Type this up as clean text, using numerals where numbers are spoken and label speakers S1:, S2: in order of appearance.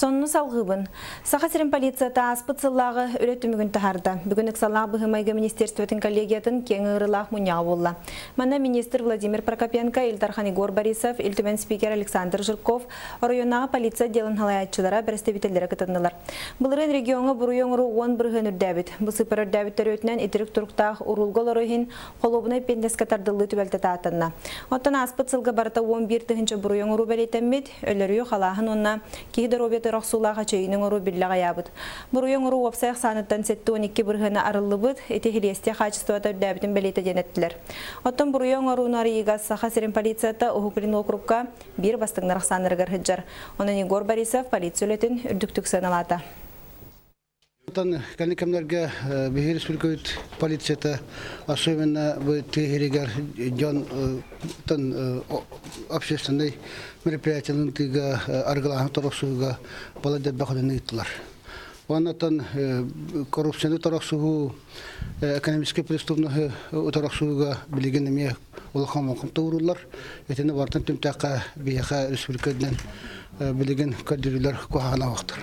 S1: Сонны салғыбын. Сақасырын полицията аспыцыллағы өлеттімігін тахарда. Бүгін ықсаллағы бұхымайғы министерстветін коллегиятын кеңі ұрылақ мұня болла. Мана министр Владимир Прокопенко, Илдархан Игор Борисов, Илтумен спикер Александр Жирков, районағы полиция делін халаятчылара бәрістебетелері кытындылар. Бұлырын регионы бұруен ұру 10 бірғын үрдәбіт. Бұсыпыр үрдәбіттер өтінен итірік тұрқтағы ұрылғыл ұрығын қолубыны пендес катардылы түбәлті таатынна. Оттан аспыцылғы барыта 11 түхінші бұруен ұру бәлетеммет, өлірі қалағын онна кейдер обет рахсулаға чейінің ұру бірліға ябыд. Бұруен ұру опсайық саныттан 7-12 бірғына арылы бұд, еті хилесте қачыстуата үрдәбітін бәлеті денеттілер. Оттан бұруен ұруын арыйығас Саха-Сирин полицията ұхықлин округка бір бастыңнар қсанырғыр хыджар. Онын Игор Борисов полиция өлетін үрдіктік саналата.
S2: Кәнекемлерге Бехир Республикавит полицията, особенно в Тегерегер, общественный мероприятияларын тига аргалаһын тороксуга баладет баходыны иттилар. Оннан коррупцияны тороксугу, экономический преступный тороксуга билеген эме улахан макым турулар. Этени бартын түмтәкка Бехир Республикадан билеген кадрлар кухана вактыр.